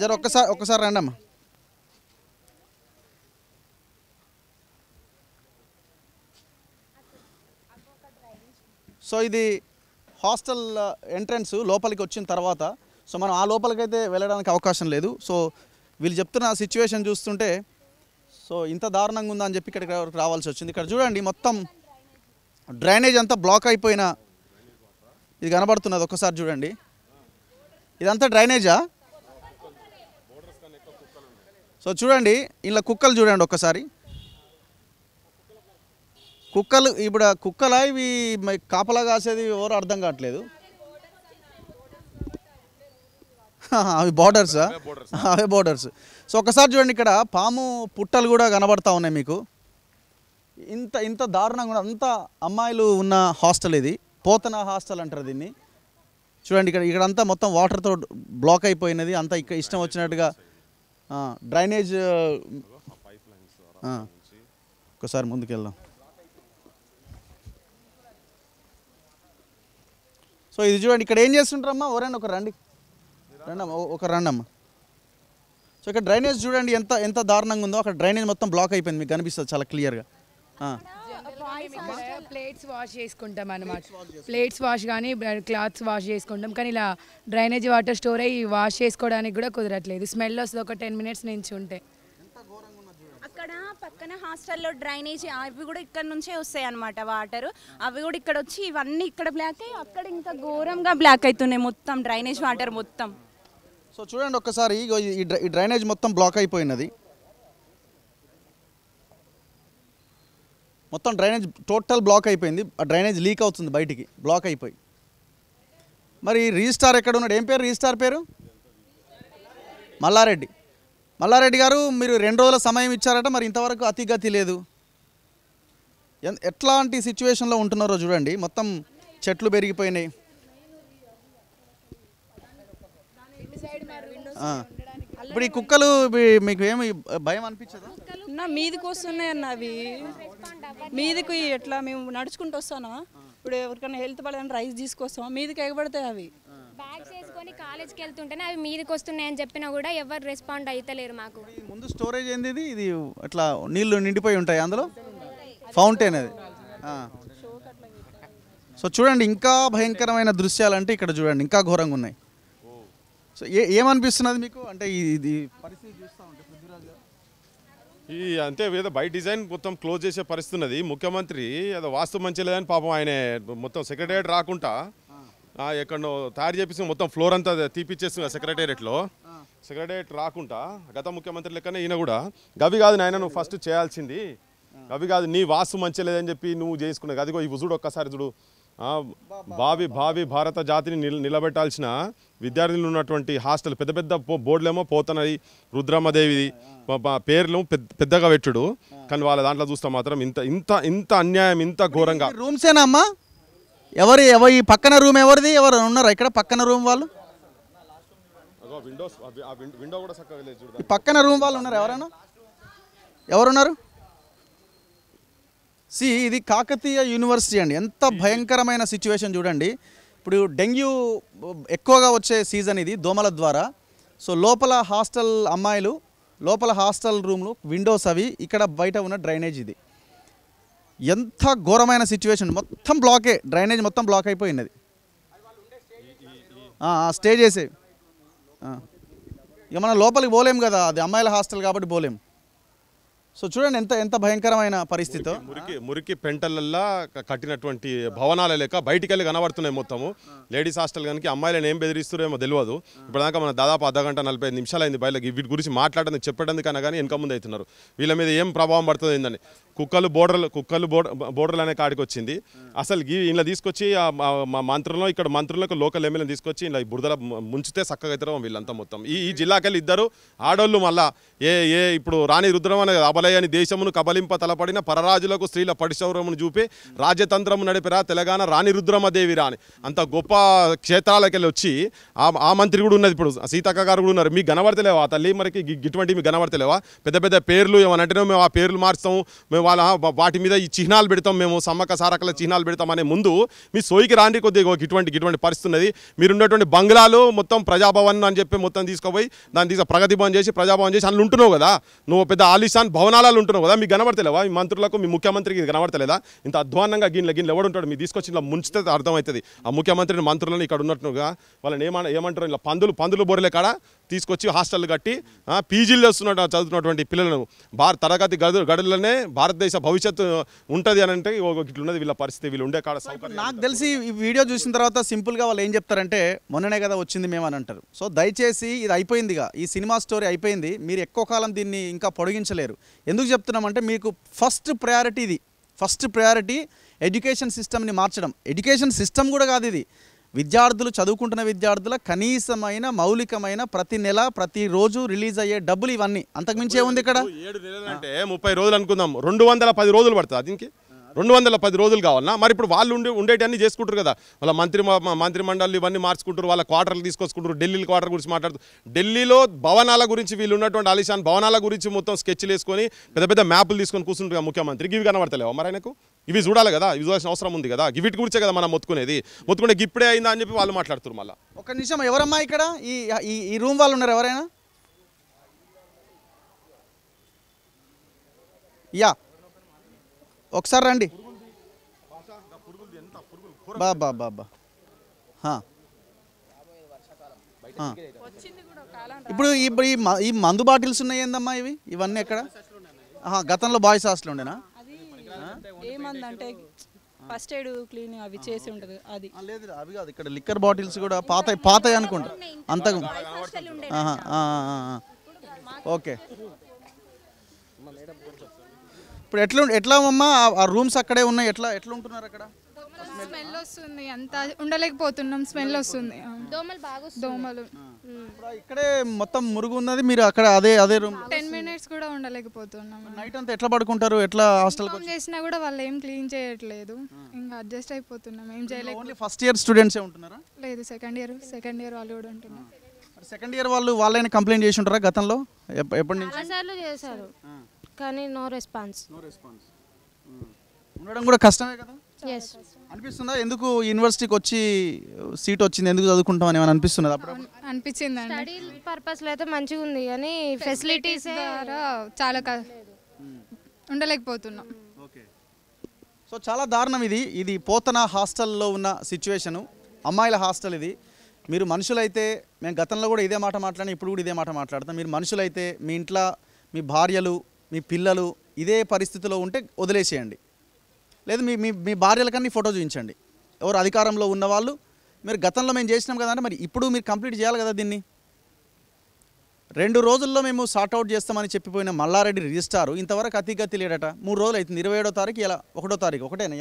జర ఒక్కసారి రండి అమ్మా. సో ఇది హాస్టల్ ఎంట్రన్స్ లోపలికి వచ్చిన తర్వాత సో మనం ఆ లోపలికైతే వెళ్ళడానికి అవకాశం లేదు. సో వీళ్ళు చెప్తున్న సిచ్యువేషన్ చూస్తుంటే సో ఇంత దారుణంగా ఉందని చెప్పి ఇక్కడికి రావాల్సి వచ్చింది. ఇక్కడ చూడండి మొత్తం డ్రైనేజ్ అంతా బ్లాక్ అయిపోయిన ఇది కనబడుతున్నది. ఒక్కసారి చూడండి, ఇదంతా డ్రైనేజా? సో చూడండి ఇలా కుక్కలు చూడండి ఒక్కసారి. కుక్కలు ఇప్పుడు కుక్కలా ఇవి కాపలా కాసేది ఎవరు అర్థం కావట్లేదు. అవి బోర్డర్సా? అవే బోర్డర్స్. సో ఒకసారి చూడండి ఇక్కడ పాము పుట్టలు కూడా కనబడతా ఉన్నాయి మీకు. ఇంత ఇంత దారుణంగా కూడా అంతా అమ్మాయిలు ఉన్న హాస్టల్ ఇది. పోతన హాస్టల్ అంటారు దీన్ని. చూడండి ఇక్కడంతా మొత్తం వాటర్తో బ్లాక్ అయిపోయినది. అంతా ఇక్కడ ఇష్టం వచ్చినట్టుగా డ్రైనేజ్. ఒకసారి ముందుకెళ్దాం. సో ఇది చూడండి ఇక్కడ ఏం చేస్తుంటారమ్మా? ఎవరైనా ఒక రండి రండమ్మా. సో ఇక్కడ డ్రైనేజ్ చూడండి ఎంత దారుణంగా ఉందో. అక్కడ డ్రైనేజ్ మొత్తం బ్లాక్ అయిపోయింది, మీకు కనిపిస్తుంది చాలా క్లియర్గా. ప్లేట్స్ వాష్ చేసుకుంటాం అన్నమాట. ప్లేట్స్ వాష్ కానీ క్లాత్స్ వాష్ చేసుకుంటాం, కానీ ఇలా డ్రైనేజ్ వాటర్ స్టోర్ అయ్యి వాష్ చేసుకోవడానికి కూడా కుదరట్లేదు. స్మెల్ వస్తుంది ఒక 10 minutes నుంచి ఉంటే. అక్కడ పక్కన హాస్టల్లో డ్రైనేజ్ అవి కూడా ఇక్కడ నుంచే వస్తాయి అన్నమాట వాటర్. అవి కూడా ఇక్కడ వచ్చి ఇవన్నీ ఇక్కడ బ్లాక్ అయ్యి అక్కడ ఇంకా ఘోరంగా బ్లాక్ అవుతున్నాయి మొత్తం డ్రైనేజ్ వాటర్ మొత్తం. సో చూడండి ఒక్కసారి ఈ డ్రైనేజ్ మొత్తం బ్లాక్ అయిపోయినది. మొత్తం డ్రైనేజ్ టోటల్ బ్లాక్ అయిపోయింది. ఆ డ్రైనేజ్ లీక్ అవుతుంది బయటికి బ్లాక్ అయిపోయి. మరి రిజిస్టార్ ఎక్కడ ఉన్నాడు? ఏం పేరు రిజిస్టార్ పేరు? మల్లారెడ్డి గారు, మీరు 2 రోజుల సమయం ఇచ్చారట, మరి ఇంతవరకు అతిగతి లేదు. ఎట్లాంటి సిచ్యువేషన్లో ఉంటున్నారో చూడండి. మొత్తం చెట్లు పెరిగిపోయినాయి. ఇప్పుడు ఈ కుక్కలు మీకు ఏమి భయం అనిపించదా? మీదికి వస్తున్నాయి అన్న, అవి మీదికి ఎట్లా మేము నడుచుకుంటూ వస్తానా? ఇప్పుడు ఎవరికైనా హెల్త్ పడదని రైస్ తీసుకొస్తాం, మీదికి ఎగబడతాయి. అవి బ్యాగ్స్ వేసుకొని కాలేజ్కి వెళ్తుంటేనే అవి మీదకి వస్తున్నాయని చెప్పినా కూడా ఎవరు రెస్పాండ్ అయితలేరు మాకు. ముందు స్టోరేజ్ ఏంది ఇది? అట్లా నీళ్లు నిండిపోయి ఉంటాయి అందులో, ఫౌంటైన్ అది. సో చూడండి ఇంకా భయంకరమైన దృశ్యాలు అంటే ఇక్కడ చూడండి ఇంకా ఘోరంగా ఉన్నాయి. సో ఏమనిపిస్తున్నది మీకు? అంటే ఇది పరిస్థితి చూస్తూ ఉంటే పృథ్వీరాజ్ గారు ఈ అంతే ఏదో బై డిజైన్ మొత్తం క్లోజ్ చేసే పరిస్థితి ఉన్నది. ముఖ్యమంత్రి ఏదో వాస్తు మంచి లేదని పాపం ఆయన మొత్తం సెక్రటేరియట్ రాకుండా ఎక్కడో తయారు చేపిస్తుంది. మొత్తం ఫ్లోర్ అంతా తీపిచ్చేస్తుంది సెక్రటేరియట్లో. సెక్రటేరియట్ రాకుండా గత ముఖ్యమంత్రి లెక్కనే ఈయన కూడా గవి కాదు నాయన నువ్వు ఫస్ట్ చేయాల్సింది, గవి కాదు నీ వాస్తు మంచి లేదని చెప్పి నువ్వు చేసుకున్నావు. అదిగో ఈ చూడు ఒక్కసారి చూడు. భావి భారత జాతిని నిలబెట్టాల్సిన విద్యార్థులు ఉన్నటువంటి హాస్టల్ పెద్ద పెద్ద బోర్డులేమో పోతనది, రుద్రమ్మదేవిది పేర్లు పెద్దగా పెట్టుడు, కానీ వాళ్ళ దాంట్లో చూస్తే మాత్రం ఇంత ఇంత ఇంత అన్యాయం, ఇంత ఘోరంగా. రూమ్సేనా అమ్మా? ఎవరు ఈ పక్కన రూమ్ ఎవరిది? ఎవరు ఉన్నారా ఇక్కడ పక్కన రూమ్ వాళ్ళు? విండో కూడా చక్కగా లేదు చూడు. ఈ పక్కన రూమ్ వాళ్ళు ఉన్నారు ఎవరైనా? ఎవరున్నారు? ఇది కాకతీయ యూనివర్సిటీ అండి. ఎంత భయంకరమైన సిచ్యువేషన్ చూడండి. ఇప్పుడు డెంగ్యూ ఎక్కువగా వచ్చే సీజన్ ఇది దోమల ద్వారా. సో లోపల హాస్టల్ అమ్మాయిలు, లోపల హాస్టల్ రూమ్లు, విండోస్ అవి, ఇక్కడ బయట ఉన్న డ్రైనేజ్ ఇది. ఎంత ఘోరమైన సిచ్యువేషన్. మొత్తం బ్లాకే, డ్రైనేజ్ మొత్తం బ్లాక్ అయిపోయినది. స్టే చేసే ఇక మనం లోపలికి పోలేం కదా, అది అమ్మాయిల హాస్టల్ కాబట్టి పోలేం. సో చూడండి ఎంత భయంకరమైన పరిస్థితి. మురికి పెంటలల్లా కట్టినటువంటి భవనాల లేక బయటికి వెళ్ళి కనబడుతున్నాయి మొత్తము. లేడీస్ హాస్టల్ కనుక అమ్మాయిలను ఏం బెదిరిస్తున్నారేమో తెలియదు. ఇప్పటిదాకా మన దాదాపు అర్ధగంట 45 నిమిషాలు అయింది బయటకి వీటి గురించి మాట్లాడడానికి చెప్పడానికన్నా కానీ వెనక ముందు అవుతున్నారు. వీళ్ళ మీద ఏం ప్రభావం పడుతుంది ఏందని. కుక్కలు బోర్డర్లు అనే కాడికి వచ్చింది. అసలు ఇలా తీసుకొచ్చి మా మంత్రులను ఇక్కడ మంత్రులకు లోకల్ ఎమ్మెల్యేని తీసుకొచ్చి ఇలా బురదల ముంచితే చక్కగా అవుతారో వీళ్ళంతా మొత్తం. ఈ జిల్లాకెళ్ళి 2 ఆడోళ్ళు మళ్ళీ ఇప్పుడు రాణి రుద్రం అనే కప్పలయని దేశమును కబలింప తలపడిన పరరాజులకు స్త్రీల పరిశౌరమును చూపి రాజ్యతంత్రము నడిపిరా తెలంగాణ రాణి రుద్రమదేవిరా అని అంత గొప్ప క్షేత్రాలకు వెళ్ళి వచ్చి ఆ మంత్రి కూడా ఉన్నది, ఇప్పుడు సీతక్క గారు కూడా ఉన్నారు. మీకు కనబడతలేవా తల్లి? మరికి ఇటువంటి మీకు కనబడతలేవా? పెద్ద పెద్ద పేర్లు ఏమనంటేనే మేము ఆ పేర్లు మార్స్తాం, మేము వాటి మీద ఈ చిహ్నాలు పెడతాం, మేము సమ్మక్క సారక్కల చిహ్నాలు పెడతాం అనే ముందు మీ సోయికి రాండి కొద్దిగా ఇటువంటి పరిస్థితి ఉన్నది. మీరు ఉన్నటువంటి బంగ్లాలు మొత్తం ప్రజాభవన్ అని చెప్పి మొత్తం తీసుకుపోయి దాన్ని ప్రగతి భవన్ చేసి ప్రజాభవన్ చేసి అందులో ఉంటున్నావు కదా, నువ్వు పెద్ద ఆలిషాన్ భవనాలు ఉంటున్నావు కదా, మీకు కనబడతలేవా? మీ మంత్రులకు మీ ముఖ్యమంత్రికి ఇది కనబడతలేదా? ఇంత అధ్వానంగా గిన్నెలు ఎవడు ఉంటాడు? మీరు తీసుకొచ్చి ఇలా ముంచితే అర్థమవుతుంది. ఆ ముఖ్యమంత్రిని మంత్రులను ఇక్కడ ఉన్నట్టుగా వాళ్ళని ఏమంటారు, ఇలా పందులు బొరలే కాడ తీసుకొచ్చి హాస్టల్ కట్టి పీజీలు చదువుతున్నటువంటి పిల్లలను తరగతి గడులనే భారతదేశ భవిష్యత్తు ఉంటుంది అని అంటే ఇట్లున్నది వీళ్ళ పరిస్థితి. వీళ్ళు ఉండే కాడ సౌకర్యం. నాకు తెలిసి ఈ వీడియో చూసిన తర్వాత సింపుల్గా వాళ్ళు ఏం చెప్తారంటే మొన్ననే కదా వచ్చింది మేము అని అంటారు. సో దయచేసి ఇది అయిపోయిందిగా, ఈ సినిమా స్టోరీ అయిపోయింది, మీరు ఎక్కువ కాలం దీన్ని ఇంకా పొడిగించలేరు. ఎందుకు చెప్తున్నామంటే మీకు ఫస్ట్ ప్రయారిటీ ఇది, ఫస్ట్ ప్రయారిటీ ఎడ్యుకేషన్ సిస్టమ్ని మార్చడం. ఎడ్యుకేషన్ సిస్టమ్ కూడా కాదు ఇది, విద్యార్థులు చదువుకుంటున్న విద్యార్థుల కనీసమైన మౌలికమైన ప్రతి నెల ప్రతిరోజు రిలీజ్ అయ్యే డబ్బులు ఇవన్నీ. అంతకుమించి ఏముంది ఇక్కడ? 7 నెలలు అంటే 30 రోజులు అనుకుందాం, 210 రోజులు పడుతుంది. దీనికి 210 రోజులు కావాలన్నా? మరి ఇప్పుడు వాళ్ళు ఉండేటన్నీ చేసుకుంటారు కదా, వాళ్ళ మంత్రి మండలి ఇవన్నీ మార్చుకుంటారు, వాళ్ళ క్వార్టర్లు తీసుకొచ్చుకుంటారు, ఢిల్లీ క్వార్టర్ గురించి మాట్లాడుతూ ఢిల్లీలో భవనాల గురించి వీళ్ళు ఉన్నటువంటి ఆలిషాన్ భవనాల గురించి మొత్తం స్కెచ్లు వేసుకొని పెద్ద పెద్ద మ్యాపులు తీసుకొని కూర్చుంటారు ముఖ్యమంత్రికి. ఇవి కనబడతలేవా మరి ఆయనకు? ఇవి చూడాలి కదా, ఇవి చూడాల్సిన అవసరం ఉంది కదా. వీటి గురించే కదా మనం మొత్తుకునే ఇప్పుడే అయిందా అని చెప్పి వాళ్ళు మాట్లాడుతారు. మళ్ళీ ఒక నిమిషం, ఎవరమ్మా ఇక్కడ ఈ రూమ్ వాళ్ళు ఉన్నారు? ఎవరైనా? యా, ఒకసారి రండి. బాబా ఇప్పుడు ఈ మందు బాటిల్స్ ఉన్నాయి ఏందమ్మా ఇవన్నీ ఎక్కడ? గతంలో బాయ్స్ హాస్టల్ ఉండేనా? ఏమందంటే ఫస్ట్ ఎయిడ్ క్లీనింగ్ అవి చేసి ఉంటుంది. అది లేదు, అవి కాదు, ఇక్కడ లిక్కర్ బాటిల్స్ కూడా పాత అనుకుంటా అంతకు. ఓకే, ఇప్పుడు ఎట్లా అమ్మా ఆ రూమ్స్ అక్కడే ఉన్నాయి, ఎట్లా ఉంటున్నారు అక్కడ? స్మెల్ వస్తుంది, అంత ఉండలేకపోతున్నాం, స్మెల్ వస్తుంది, దోమలు. ఇక్కడే మొత్తం మురుగు ఉన్నది, మీరు అక్కడ అదే రూమ్ 10 minutes కూడా ఉండలేకపోతున్నాం. నైట్ అంతా ఎట్లా పడుకుంటారు? ఎట్లా హాస్టల్ చేసినా కూడా వాళ్ళు ఏం క్లీన్ చేయట్లేదు, ఇంకా అడ్జస్ట్ అయిపోతున్నాం, ఏం చేయలేదు. ఓన్లీ ఫస్ట్ ఇయర్ స్టూడెంట్స్ ఉంటున్నారా? లేదు, సెకండ్ ఇయర్ వాళ్ళు కూడా ఉంటున్నారు. సెకండ్ ఇయర్ వాళ్ళైనా కంప్లైంట్ చేసి ఉంటారా గతంలో? ఎప్పటి నుంచి? చాలాసార్లు చేశారు కానీ నో రెస్పాన్స్. ఉండడం కూడా కష్టమే కదా. అనిపిస్తుందా ఎందుకు యూనివర్సిటీకి వచ్చి సీట్ వచ్చింది, ఎందుకు చదువుకుంటామని ఏమైనా అనిపిస్తున్నది? అప్పుడు అనిపించింది. స్టడీ పర్పస్లో అయితే మంచిగా ఉంది కానీ ఫెసిలిటీస్ ద్వారా చాలా ఉండలేకపోతున్నాం. ఓకే, సో చాలా దారుణం ఇది పోతన హాస్టల్లో ఉన్న సిచ్యువేషను, అమ్మాయిల హాస్టల్ ఇది. మీరు మనుషులైతే, మేము గతంలో కూడా ఇదే మాట మాట్లాడినా, ఇప్పుడు కూడా ఇదే మాట మాట్లాడతాం. మీరు మనుషులైతే మీ ఇంట్లో మీ భార్యలు మీ పిల్లలు ఇదే పరిస్థితిలో ఉంటే వదిలేసేయండి, లేదు మీ భార్యలకన్నీ ఫోటో చూపించండి. ఎవరు అధికారంలో ఉన్నవాళ్ళు, మీరు గతంలో మేము చేసినాం కదా అంటే మరి ఇప్పుడు మీరు కంప్లీట్ చేయాలి కదా దీన్ని. 2 రోజుల్లో మేము సార్ట్అవుట్ చేస్తామని చెప్పిపోయిన మల్లారెడ్డి రిజిస్టారు ఇంతవరకు అతిగతి లేడట. 3 రోజులు అవుతుంది, 27వ తారీఖు, ఇలా 1వ తారీఖు ఒకటేనా?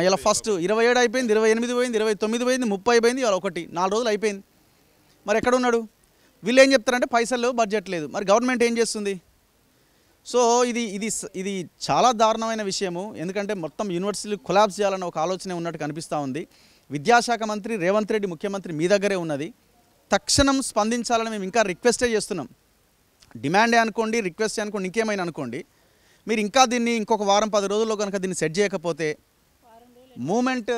ఇలా ఫస్ట్ 27 అయిపోయింది, 28 పోయింది, 29 పోయింది, 30 పోయింది, ఇలా 1 4 రోజులు అయిపోయింది. మరి ఎక్కడ ఉన్నాడు? వీళ్ళు ఏం చెప్తారంటే పైసలు లేవు, బడ్జెట్ లేదు. మరి గవర్నమెంట్ ఏం చేస్తుంది? సో ఇది చాలా దారుణమైన విషయము. ఎందుకంటే మొత్తం యూనివర్సిటీలు కొలాప్స్ చేయాలన్న ఒక ఆలోచన ఉన్నట్టు కనిపిస్తూ ఉంది. విద్యాశాఖ మంత్రి రేవంత్ రెడ్డి ముఖ్యమంత్రి మీ దగ్గరే ఉన్నది, తక్షణం స్పందించాలని మేము ఇంకా రిక్వెస్టే చేస్తున్నాం. డిమాండే అనుకోండి, రిక్వెస్ట్ అనుకోండి, ఇంకేమైనా అనుకోండి. మీరు ఇంకా దీన్ని ఇంకొక వారం 10 రోజుల్లో కనుక దీన్ని సెట్ చేయకపోతే మూమెంట్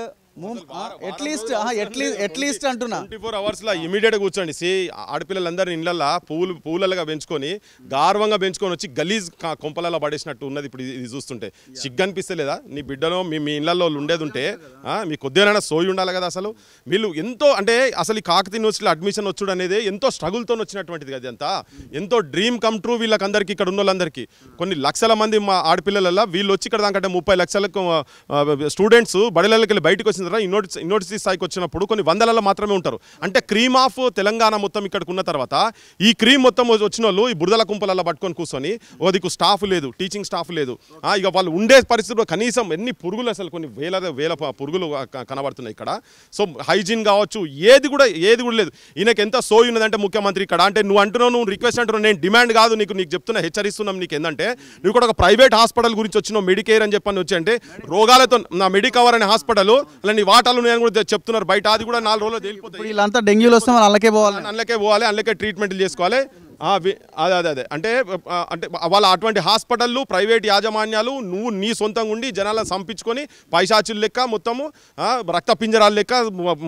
ఎట్లీస్ట్ అంటున్నా 24 అవర్స్లో ఇమీడియట్గా కూర్చోండి. ఆడపిల్లలందరినీ ఇళ్ళల్లో పూలలుగా పెంచుకొని గార్వంగా పెంచుకొని వచ్చి గలీజ్ కొంపలలో పడేసినట్టు ఉన్నది. ఇప్పుడు ఇది చూస్తుంటే సిగ్గు అనిపిస్తలేదా? నీ బిడ్డలో మీ ఇళ్ళల్లో ఉండేది ఉంటే మీ కొద్దిగా సోయి ఉండాలి కదా. అసలు వీళ్ళు ఎంతో అంటే అసలు ఈ కాకతీయ యూనివర్సిటీలో అడ్మిషన్ వచ్చుడు అనేది ఎంతో స్ట్రగుల్తో వచ్చినటువంటిది కదా. అంతా ఎంతో డ్రీమ్ కమ్ ట్రూ వీళ్ళకందరికీ, ఇక్కడ ఉన్న వాళ్ళందరికీ. కొన్ని లక్షల మంది మా ఆడపిల్లలలో వీళ్ళు వచ్చి ఇక్కడ దానికంటే 30 లక్షలకు స్టూడెంట్స్ బడిలకి వెళ్ళి బయటకు వచ్చిన యూనివర్సిటీ స్థాయికి వచ్చినప్పుడు కొన్ని వందలలో మాత్రమే ఉంటారు. అంటే క్రీమ్ ఆఫ్ తెలంగాణ మొత్తం ఇక్కడికి ఉన్న తర్వాత ఈ క్రీమ్ మొత్తం వచ్చిన వాళ్ళు ఈ బురదల కుంపలలో పట్టుకొని కూర్చొని ఓదికు స్టాఫ్ లేదు, టీచింగ్ స్టాఫ్ లేదు. ఇక వాళ్ళు ఉండే పరిస్థితుల్లో కనీసం ఎన్ని పురుగులు, అసలు కొన్ని వేల పురుగులు కనబడుతున్నాయి ఇక్కడ. సో హైజీన్ కావచ్చు, ఏది కూడా లేదు. ఈయనకి ఎంత సోయి ఉన్నదంటే ముఖ్యమంత్రి ఇక్కడ, అంటే నువ్వు అంటున్నావు, నువ్వు రిక్వెస్ట్ అంటున్నావు, నేను డిమాండ్ కాదు నీకు చెప్తున్నా, హెచ్చరిస్తున్నాం నీకు. ఏంటంటే నువ్వు కూడా ఒక ప్రైవేట్ హాస్పిటల్ గురించి వచ్చినావు, మెడికేర్ అని చెప్పని వచ్చి, అంటే రోగాలతో నా మెడికవర్ అనే హాస్పిటల్ అలా నీ వాటాలు నేను కూడా చెప్తున్నారు బయట, అది కూడా 4 రోజులు తేలిపోతాయి. వీళ్ళంతా డెంగ్యూలు వస్తే మనం అల్లకే పోవాలి, అందుకే ట్రీట్మెంట్లు చేసుకోవాలి. అదే అంటే వాళ్ళ అటువంటి హాస్పిటళ్ళు ప్రైవేట్ యాజమాన్యాలు నువ్వు నీ సొంతంగా ఉండి జనాలను సంపించుకొని పైశాచులు లెక్క మొత్తము రక్త పింజరాలు లెక్క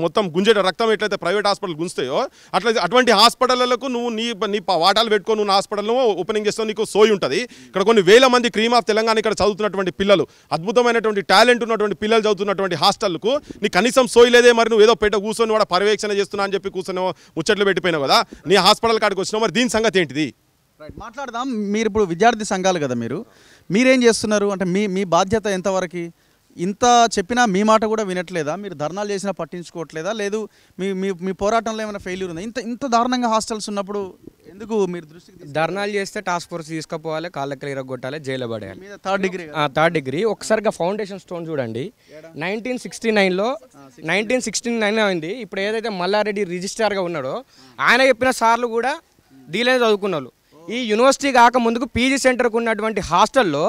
మొత్తం గుంజే రక్తం ఎట్లయితే ప్రైవేట్ హాస్పిటల్ గుంజుతాయో అట్లా అటువంటి హాస్పిటళ్లకు నువ్వు నీ వాటాలు పెట్టుకొని నువ్వు హాస్పిటల్లో ఓపెనింగ్ చేస్తావు, నీకు సోయి ఉంటుంది. ఇక్కడ కొన్ని వేల మంది క్రీమ్ ఆఫ్ తెలంగాణ ఇక్కడ చదువుతున్నటువంటి పిల్లలు, అద్భుతమైనటువంటి టాలెంట్ ఉన్నటువంటి పిల్లలు చదువుతున్నటువంటి హాస్టల్కు నీ కనీసం సోయి లేదే. మరి నువ్వు ఏదో పెట్ట కూర్చొని కూడా పర్యవేక్షణ చేస్తున్నా అని చెప్పి కూర్చొని ముచ్చట్లు పెట్టిపోయినావు కదా, నీ హాస్పిటల్ కాడికి వచ్చినావు. మరి దీని సంగతి ఏంటిది? మాట్లాడదాం. మీరు ఇప్పుడు విద్యార్థి సంఘాలు కదా, మీరేం చేస్తున్నారు అంటే మీ బాధ్యత ఎంతవరకు? ఇంత చెప్పినా మీ మాట కూడా వినట్లేదా? మీరు ధర్నాలు చేసినా పట్టించుకోవట్లేదా? లేదు మీ పోరాటంలో ఏమైనా ఫెయిల్యూర్ ఉందా? ఇంత దారుణంగా హాస్టల్స్ ఉన్నప్పుడు ఎందుకు మీరు దృష్టికి ధర్నాలు చేస్తే టాస్క్ ఫోర్స్ తీసుకుపోవాలి, కాళ్ళకి ఇరగొట్టాలి, జైల్లో పడేయాలి. థర్డ్ డిగ్రీ ఒకసారిగా ఫౌండేషన్ స్టోన్ చూడండి, 1969 అయింది. ఇప్పుడు ఏదైతే మల్లారెడ్డి రిజిస్ట్రార్గా ఉన్నాడో ఆయన చెప్పిన సార్లు కూడా దీనిలో చదువుకున్న వాళ్ళు. ఈ యూనివర్సిటీ కాక ముందుకు పీజీ సెంటర్కు ఉన్నటువంటి హాస్టల్లో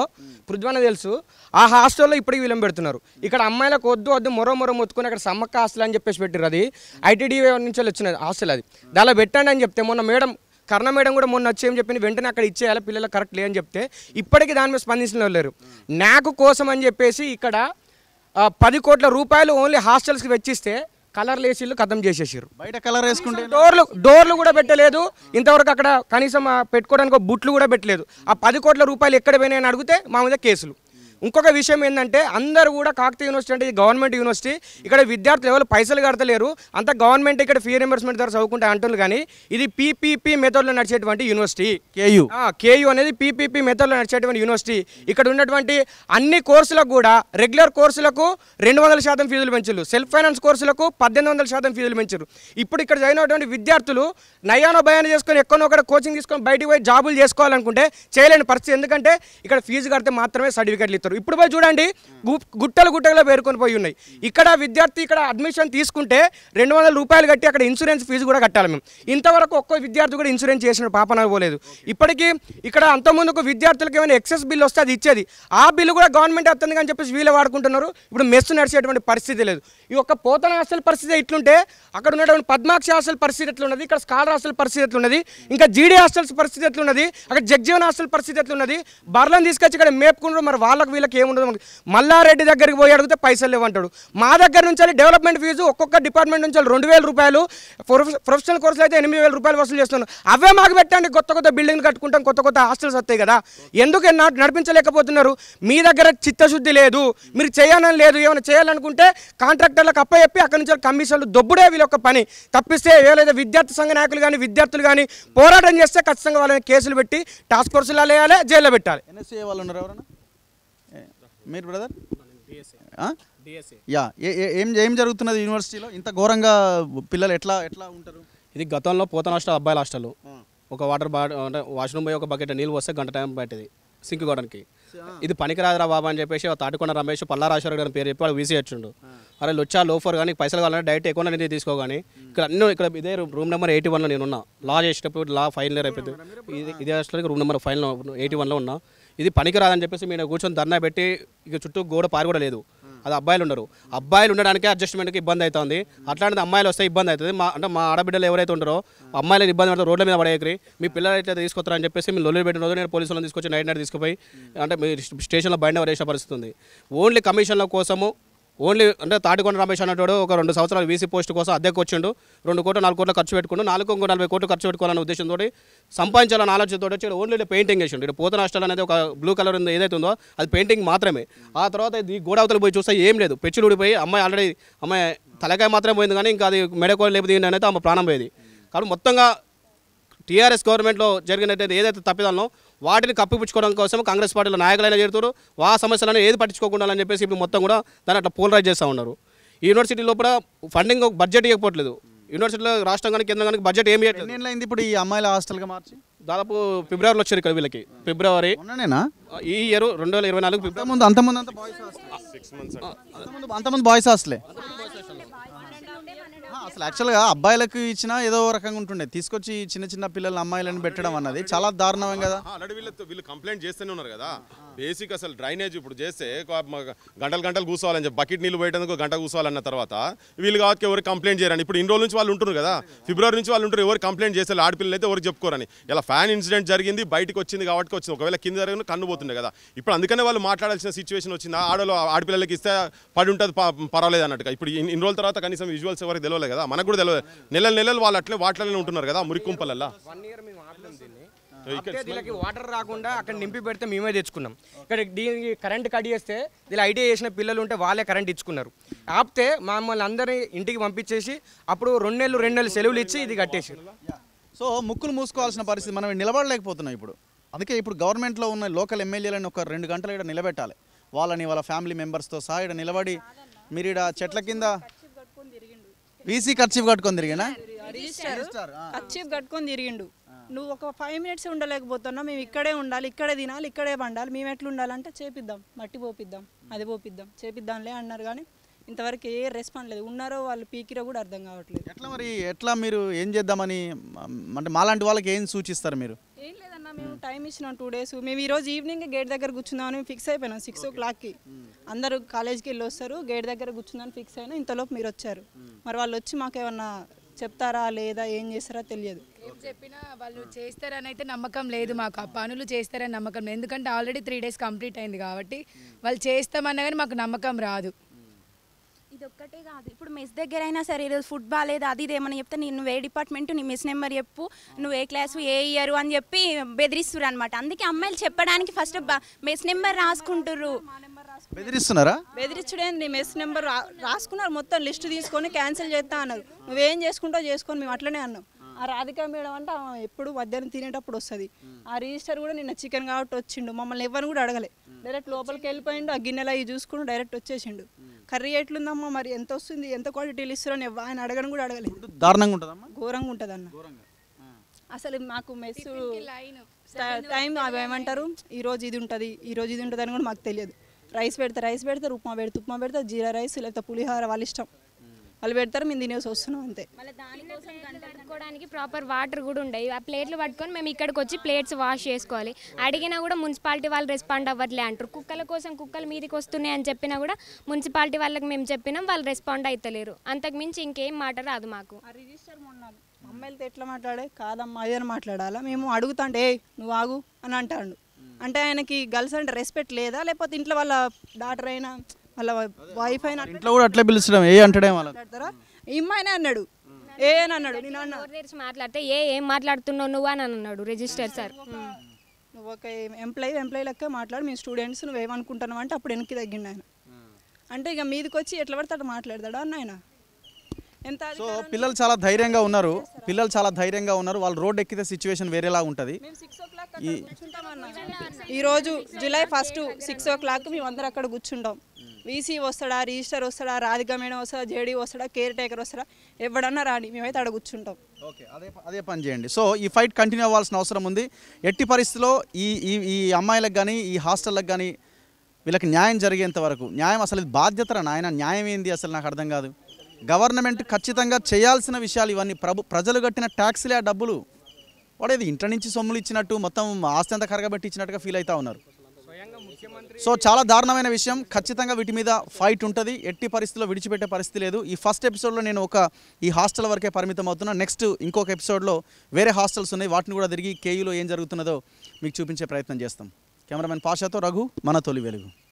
పృథ్వన్న తెలుసు, ఆ హాస్టల్లో ఇప్పటికి విలం పెడుతున్నారు. ఇక్కడ అమ్మాయిలకు వద్దు మొర మొత్తుకొని అక్కడ సమ్మక్క హాస్టల్ అని చెప్పేసి పెట్టారు. అది ఐటీడీవీ నుంచి వచ్చిన హాస్టల్, అది దానిలో పెట్టండి అని చెప్తే మొన్న కర్ణ మేడం కూడా మొన్న వచ్చి ఏం చెప్పింది, వెంటనే అక్కడ ఇచ్చేయాలి పిల్లలకు కరెక్ట్ లేని చెప్తే ఇప్పటికీ దాని మీద స్పందించిన లేరు. నాకు కోసం అని చెప్పేసి ఇక్కడ 10 కోట్ల రూపాయలు ఓన్లీ హాస్టల్స్కి వెచ్చిస్తే కలర్లు వేసిళ్ళు ఖతం చేసేసారు. బయట కలర్ వేసుకుంటే డోర్లు కూడా పెట్టలేదు ఇంతవరకు. అక్కడ కనీసం పెట్టుకోవడానికి బుట్లు కూడా పెట్టలేదు. ఆ 10 కోట్ల రూపాయలు ఎక్కడ పోయినాయని అడిగితే మా మీద కేసులు. ఇంకొక విషయం ఏంటంటే అందరూ కూడా కాకతీయ యూనివర్సిటీ అంటే గవర్నమెంట్ యూనివర్సిటీ, ఇక్కడ విద్యార్థులు ఎవరు పైసలు కడతలేరు, అంతా గవర్నమెంట్ ఇక్కడ ఫీ రింబర్స్మెంట్ ద్వారా చదువుకుంటే అంటున్నారు. కానీ ఇది పీపీపీ మెథడ్లో నడిచేటువంటి యూనివర్సిటీ. కేయూ అనేది పీపీపీ మెథడ్లో నడిచేటువంటి యూనివర్సిటీ. ఇక్కడ ఉన్నటువంటి అన్ని కోర్సులకు కూడా రెగ్యులర్ కోర్సులకు 200% ఫీజులు పెంచారు, సెల్ఫ్ ఫైనాన్స్ కోర్సులకు 1800% ఫీజులు పెంచారు. ఇప్పుడు ఇక్కడ చదివినటువంటి విద్యార్థులు నయానో భయాన్ని చేసుకొని ఎక్కడో ఒకటి కోచింగ్ తీసుకొని బయటికి పోయి జాబులు చేసుకోవాలనుకుంటే చేయలేని పరిస్థితి. ఎందుకంటే ఇక్కడ ఫీజు కడితే మాత్రమే సర్టిఫికెట్లు ఇస్తారు. ఇప్పుడు పోయి చూడండి, గుట్టలుగా పేరుకొని పోయి ఉన్నాయి. ఇక్కడ విద్యార్థి ఇక్కడ అడ్మిషన్ తీసుకుంటే 200 రూపాయలు కట్టి అక్కడ ఇన్సూరెన్స్ ఫీజు కూడా కట్టాలి. మేము ఇంతవరకు ఒక్క విద్యార్థి కూడా ఇన్సూరెన్స్ చేసిన పాపన పోలేదు. ఇప్పటికీ ఇక్కడ అంతకుముందుకు విద్యార్థులకు ఏమైనా ఎక్సెస్ బిల్ వస్తే అది ఇచ్చేది, ఆ బిల్లు కూడా గవర్నమెంట్ వస్తుంది అని చెప్పేసి వీళ్ళే వాడుకుంటున్నారు. ఇప్పుడు మెస్సు నడిచేటువంటి పరిస్థితి లేదు. ఈ ఒక్క పోతన హాస్టల్ పరిస్థితి ఇట్లుంటే అక్కడ ఉన్నటువంటి పద్మాక్షి హాస్టల్ పరిస్థితి ఎట్లున్నది, ఇక్కడ స్కాలర్ హాస్టల్ పరిస్థితి ఎట్లున్నది, ఇంకా జీడీ హాస్టల్స్ పరిస్థితి ఎట్లున్నది, అక్కడ జగ్జీవన్ హాస్టల్ పరిస్థితి ఎట్లున్నది. బర్లను తీసుకొచ్చి ఇక్కడ మేపుకుంటారు. మరి వీళ్ళకి ఏముండదు. మల్లారెడ్డి దగ్గరికి పోయి అడిగితే పైసలు లేవంటాడు. మా దగ్గర నుంచి డెవలప్మెంట్ ఫీజు ఒక్కొక్క డిపార్ట్మెంట్ నుంచి 2000 రూపాయలు, ప్రొఫెషనల్ కోర్సులు అయితే 8000 రూపాయలు వసూలు చేస్తున్నాను. అవే మాకు పెట్టండి, కొత్త బిల్డింగ్ కట్టుకుంటాం, కొత్త హాస్టల్స్ వస్తాయి కదా. ఎందుకు నడిపించలేకపోతున్నారు? మీ దగ్గర చిత్తశుద్ధి లేదు, మీరు చేయాలని లేదు. ఏమైనా చేయాలనుకుంటే కాంట్రాక్టర్లకు అప్పచెప్పి అక్కడి నుంచి కమిషన్లు దొబ్బుడే వీళ్ళ యొక్క పని తప్పిస్తే, ఏదైతే విద్యార్థి సంఘ నాయకులు కానీ విద్యార్థులు కానీ పోరాటం చేస్తే ఖచ్చితంగా వాళ్ళని కేసులు పెట్టి టాస్క్ ఫోర్సులు వేయాలి, జైల్లో పెట్టాలి. ఎన్ఎస్ఏ వాళ్ళు ఉన్నారు ఎవరన్నా? మీరు బ్రదర్ ఏం జరుగుతున్నది యూనివర్సిటీలో? ఇంత ఘోరంగా పిల్లలు ఎట్లా ఉంటారు? ఇది గతంలో పోతన హాస్టల్, అబ్బాయిల హాస్టల్. ఒక అంటే వాష్రూమ్ పోయి ఒక బకెట్ నీళ్ళు వస్తే గంట టైం పట్టేది సింక్ కోవడానికి. ఇది పనికిరాదురా బాబా అని చెప్పేసి తాటికొండ రమేష్ పల్లారాశ్వర గారి పేరు చెప్పి వాడు వీసీ వచ్చిండు. అరే లొచ్చా లోఫర్ కానీ పైసలు కావాలంటే డైరెక్ట్ ఎక్కువ నేను తీసుకోగాని ఇక్కడ ఇదే రూమ్ నెంబర్ 81లో నేను ఉన్నా. లా చేసేటప్పుడు లా ఫైనల్ ఇయర్ అయిపోయింది. ఇదే హాస్టల్కి రూమ్ నెంబర్ 81లో ఉన్నా. ఇది పనికిరాదని చెప్పేసి మీరు కూర్చొని ధర్నా పెట్టి ఇక చుట్టూ గోడ పారు కూడా లేదు. అది అబ్బాయిలు ఉండరు. అబ్బాయిలు ఉండడానికే అడ్జస్ట్మెంట్కి ఇబ్బంది అవుతుంది. అట్లాంటిది అమ్మాయిలు వస్తే ఇబ్బంది అవుతుంది. మా ఆడబిడ్డలు ఎవరైతే ఉంటారో అమ్మాయిలు ఇబ్బంది పడతారు, రోడ్ల మీద పడేయకరి, మీ పిల్లలు ఎట్లా తీసుకొస్తారని చెప్పేసి మీరు లొల్లి పెట్టిన రోజు నేను పోలీసులను తీసుకొచ్చి నైట్ తీసుకుపోయి అంటే మీ స్టేషన్లో బయట వేసే పరిస్థితి ఉంది. ఓన్లీ కమిషన్ల కోసము ఓన్లీ అంటే తాటికొండ రమేష్ అన్నట్టు ఒక 2 సంవత్సరాలు వీసీ పోస్ట్ కోసం అద్దెకు వచ్చిండు. 2 కోట్లు 4 కోట్లు ఖర్చు పెట్టుకుంటూ 40 కోట్లు ఖర్చు పెట్టుకోవాలనే ఉద్దేశంతో సంపాదించాలని ఆలోచనతో వచ్చి ఓన్లీ పెయింటింగ్ వేసిండు. ఇక్కడ పోతన హాస్టల్ అనేది ఒక బ్లూ కలర్ ఉంది ఏదైతే ఉందో అది పెయింటింగ్ మాత్రమే. ఆ తర్వాత ఈ గోడవతలు పోయి చూస్తే ఏం లేదు, పెచ్చులు ఊడిపోయి అమ్మాయి తలకాయ మాత్రమే పోయింది కానీ ఇంకా అది మెడకోలు లేకపోతే అనేది ఆమె ప్రాణం పోయేది. కాబట్టి మొత్తంగా టీఆర్ఎస్ గవర్నమెంట్లో జరిగినట్టు ఏదైతే తప్పిదాలను వాటిని కప్పిపుచ్చుకోవడం కోసం కాంగ్రెస్ పార్టీలో నాయకులైనా చేరుతారు. ఆ సమస్యలను ఏది పట్టించుకోకుండా అని చెప్పేసి ఇప్పుడు మొత్తం కూడా దాన్ని అట్లా పోలరైజ్ చేస్తూ ఉన్నారు. ఈ యూనివర్సిటీ లోపల ఫండింగ్ బడ్జెట్ ఇవ్వట్లేదు. యూనివర్సిటీలో రాష్ట్రం కానీ కేంద్రం కానీ బడ్జెట్ ఏమి ఇవ్వట్లేదు. ఎన్ని అయింది ఇప్పుడు ఈ అమ్మాయిల హాస్టల్గా మార్చి? దాదాపు ఫిబ్రవరిలో వచ్చారు ఇక్కడ వీళ్ళకి. ఫిబ్రవరి మొన్ననేనా? ఈ ఇయర్ 2024 ఫిబ్రవరి. అంతమంది బాయ్స్ అంతమంది బాయ్స్ హాస్టలే. అసలు యాక్చువల్గా అబ్బాయిలకు ఇచ్చినా ఏదో రకంగా ఉంటుండే, తీసుకొచ్చి చిన్న చిన్న పిల్లలు అమ్మాయిలను పెట్టడం అన్నది చాలా దారుణం కదా. ఆల్రెడీ వీళ్ళు కంప్లైంట్ చేస్తూనే ఉన్నారు కదా. బేసిక్ అసలు డ్రైనేజ్ ఇప్పుడు చేస్తే గంటలు కూర్చోవాలని చెప్పి బకెట్ నీళ్ళు పోయేందుకు గంట కూర్చోవాలన్న తర్వాత వీళ్ళు కాబట్టి ఎవరు కంప్లైంట్ చేయరని. ఇప్పుడు ఇన్ని రోజుల నుంచి వాళ్ళు ఉంటున్నారు కదా, ఫిబ్రవరి నుంచి వాళ్ళు ఉంటారు, ఎవరు కంప్లైంట్ చేస్తారు ఆడపిల్లలు అయితే ఎవరికి చెప్పుకోరని. ఇలా ఫ్యాన్ ఇన్సిడెంట్ జరిగింది, బయటకు వచ్చింది కాబట్టి వచ్చింది. ఒకవేళ కింద జరిగిన కన్ను పోతుండే కదా. ఇప్పుడు అందుకనే వాళ్ళు మాట్లాడాల్సిన సిచ్యువేషన్ వచ్చింది. ఆడపిల్లలకి ఇస్తే పడి ఉంటుంది పర్వాలేదు అన్నట్టుగా. ఇప్పుడు ఇన్ని రోజుల తర్వాత కనీసం విజువల్స్ ఎవరికి తెలియలేదు కదా, మనకు కూడా తెలియదు. నెలలు వాళ్ళు అట్లే వాటిలోనే ఉంటున్నారు కదా మురికుంపలల్లా. వీళ్ళకి వాటర్ రాకుండా అక్కడ నింపి పెడితే మేమే తెచ్చుకున్నాం. ఇక్కడ దీనికి కరెంట్ కట్ చేస్తే వీళ్ళు ఐడియా చేసిన పిల్లలు ఉంటే వాళ్ళే కరెంట్ ఇచ్చుకున్నారు. ఆపితే మమ్మల్ని అందరినీ ఇంటికి పంపించేసి అప్పుడు 2 నెలలు సెలవులు ఇచ్చి ఇది కట్టేసి. సో ముక్కులు మూసుకోవాల్సిన పరిస్థితి, మనం నిలబడలేకపోతున్నాం ఇప్పుడు. అందుకే ఇప్పుడు గవర్నమెంట్లో ఉన్న లోకల్ ఎమ్మెల్యేలను ఒక 2 గంటలు ఇక్కడ నిలబెట్టాలి. వాళ్ళని వాళ్ళ ఫ్యామిలీ మెంబర్స్తో సహా ఇక్కడ నిలబడి మీరు ఇక్కడ చెట్ల కింద వీసీ కర్చీఫ్ కట్టుకొని తిరిగినా కర్చీఫ్ కట్టుకొని తిరిగిండు. నువ్వు ఒక 5 మినిట్స్ ఉండలేకపోతున్నావు, మేము ఇక్కడే ఉండాలి, ఇక్కడే తినాలి, ఇక్కడే పండాలి, మేము ఎట్లా ఉండాలంటే చేపిద్దాం, మట్టి పోపిద్దాం, అది పోపిద్దాం, చేపిద్దాంలే అన్నారు. కానీ ఇంతవరకు ఏ రెస్పాన్స్ లేదు. ఉన్నారో వాళ్ళు పీకిరో కూడా అర్థం కావట్లేదు. ఎట్లా మీరు ఏం చేద్దామని అంటే మాలాంటి వాళ్ళకి ఏం సూచిస్తారు మీరు? ఏం లేదన్నా, మేము టైం ఇచ్చినాం 2 డేస్. మేము ఈరోజు ఈవినింగ్ గేట్ దగ్గర కూర్చుందామని ఫిక్స్ అయిపోయినాం. 6 o'clockకి అందరూ కాలేజ్కి వెళ్ళి వస్తారు, గేట్ దగ్గర కూర్చుందని ఫిక్స్ అయినా. ఇంతలోపు మీరు వచ్చారు. మరి వాళ్ళు వచ్చి మాకేమన్నా చెప్తారా లేదా ఏం చేస్తారా తెలియదు. ఏం చెప్పినా వాళ్ళు చేస్తారని అయితే నమ్మకం లేదు మాకు. ఆ పనులు చేస్తారని నమ్మకం లేదు, ఎందుకంటే ఆల్రెడీ 3 days కంప్లీట్ అయింది కాబట్టి వాళ్ళు చేస్తామన్నా కానీ మాకు నమ్మకం రాదు. ఇది ఒక్కటే కాదు, ఇప్పుడు మెస్ దగ్గర అయినా సరే ఈరోజు ఫుడ్ బాగాలేదు అది ఇదేమని చెప్తే నువ్వు ఏ డిపార్ట్మెంట్, నీ మెస్ నెంబర్ చెప్పు, నువ్వు ఏ క్లాసు ఏ ఇయర్ అని చెప్పి బెదిరిస్తున్నారు అనమాట. అందుకే అమ్మాయిలు చెప్పడానికి ఫస్ట్ మెస్ నెంబర్ రాసుకుంటారు. బెదిరిస్తున్నారా? బెదిరించుడేంది, మెస్ నెంబర్ రాసుకున్నారు, మొత్తం లిస్ట్ తీసుకొని క్యాన్సిల్ చేస్తా అన్నారు. నువ్వేం చేసుకుంటావు చేసుకొని మేము అట్లనే అన్నాం. ఆ రాధిక మేడం అంటే ఎప్పుడు మధ్యాహ్నం తినేటప్పుడు వస్తుంది. ఆ రిజిస్టర్ కూడా నిన్న చికెన్ కాబట్టి వచ్చిండు, మమ్మల్ని ఎవరిని కూడా అడగలే. డైరెక్ట్ లోపలికి వెళ్ళిపోయిండు, ఆ గిన్నెలో అవి చూసుకుని డైరెక్ట్ వచ్చేసిండు. కర్రీ ఎట్లుందమ్మా, మరి ఎంత వస్తుంది, ఎంత క్వాంటిటీలు ఇస్తారని ఆయన అడగడం కూడా అడగలేదు. దారుణంగా ఉంటుందమ్మా, ఘోరంగా ఉంటుంది అన్న. అసలు మాకు మెస్ టైం అవి ఏమంటారు, ఈరోజు ఇది ఉంటుంది ఈరోజు ఇది ఉంటుంది అని కూడా మాకు తెలియదు. రైస్ పెడతారు, ఉప్మా పెడతారు, జీరా రైస్ లేకపోతే పులిహోర వాళ్ళ ఇష్టం, వాళ్ళు పెడతారు, మేము తినేసి వస్తున్నాం అంతే. కడుక్కోవడానికి ప్రాపర్ వాటర్ కూడా ఉండవు. ఆ ప్లేట్లు పట్టుకొని మేము ఇక్కడికి వచ్చి ప్లేట్స్ వాష్ చేసుకోవాలి. అడిగినా కూడా మున్సిపాలిటీ వాళ్ళు రెస్పాండ్ అవ్వట్లే అంటారు. కుక్కల కోసం కుక్కలు మీదకి వస్తున్నాయి అని చెప్పినా కూడా మున్సిపాలిటీ వాళ్ళకి మేము చెప్పినాం, వాళ్ళు రెస్పాండ్ అవుతలేరు. అంతకుమించి ఇంకేం మాట రాదు మాకు. రిజిస్టర్ మొన్న అమ్మాయిలతో ఎట్లా మాట్లాడే, కాదమ్మా అయ్యని మాట్లాడాలా, మేము అడుగుతాంటే ఏ నువ్వు ఆగు అని అంటాడు. అంటే ఆయనకి గర్ల్స్ అంటే రెస్పెక్ట్ లేదా, లేకపోతే ఇంట్లో వాళ్ళ డాటర్ అయినా వాళ్ళ వైఫ్ అయినా ఇంట్లో కూడా అట్లే పిలుస్తాం ఏ అంటాడే మాట్లాడతారా. ఇమ్మాయినే అన్నాడు, ఏ అని అన్నాడు. నేను అన్నా మాట్లాడితే ఏం మాట్లాడుతున్నావు నువ్వు అని అన్నాడు రిజిస్టర్ సార్. నువ్వు ఒక ఎంప్లాయీ లెక్క మాట్లాడు, మీ స్టూడెంట్స్ నువ్వేమనుకుంటున్నావు అంటే అప్పుడు వెనక్కి తగ్గిండు ఆయన. అంటే ఇక మీదకి వచ్చి ఎట్లా పడితే అట్లా మాట్లాడతాడా అన్న ఆయన. సో పిల్లలు చాలా ధైర్యంగా ఉన్నారు, వాళ్ళు రోడ్ ఎక్కితే సిచ్యువేషన్ వేరేలా ఉంటుంది. ఈరోజు జూలై 1 6 o'clock మేము అందరూ అక్కడ కూర్చుంటాం. వీసీ వస్తాడా, రిజిస్టర్ వస్తాడా, రాధిక మేడం వస్తాడా, జేడీ వస్తాడా, కేర్ టేకర్ వస్తాడా, ఎవడన్నా రాని, మేమైతే అక్కడ కూర్చుంటాం. ఓకే, అదే పని చేయండి. సో ఈ ఫైట్ కంటిన్యూ అవ్వాల్సిన అవసరం ఉంది. ఎట్టి పరిస్థితిలో ఈ అమ్మాయిలకు కానీ ఈ హాస్టళ్ళకి కానీ వీళ్ళకి న్యాయం జరిగేంత వరకు, న్యాయం అసలు ఇది బాధ్యతరా నాయన, న్యాయం ఏంది అసలు నాకు అర్థం కాదు. గవర్నమెంట్ ఖచ్చితంగా చేయాల్సిన విషయాలు ఇవన్నీ. ప్రజలు కట్టిన ట్యాక్స్లే ఆ డబ్బులు, వాడేది ఇంట్లో నుంచి సొమ్ములు ఇచ్చినట్టు మొత్తం ఆస్తి అంతా కరగబెట్టి ఇచ్చినట్టుగా ఫీల్ అవుతా ఉన్నారు. సో చాలా దారుణమైన విషయం. ఖచ్చితంగా వీటి మీద ఫైట్ ఉంటుంది, ఎట్టి పరిస్థితుల్లో విడిచిపెట్టే పరిస్థితి లేదు. ఈ ఫస్ట్ ఎపిసోడ్లో నేను ఈ హాస్టల్ వరకే పరిమితం అవుతున్నా. నెక్స్ట్ ఇంకొక ఎపిసోడ్లో వేరే హాస్టల్స్ ఉన్నాయి, వాటిని కూడా తిరిగి కేయూలో ఏం జరుగుతున్నదో మీకు చూపించే ప్రయత్నం చేస్తాం. కెమెరామెన్ పాషాతో రఘు, మన తొలి వెలుగు.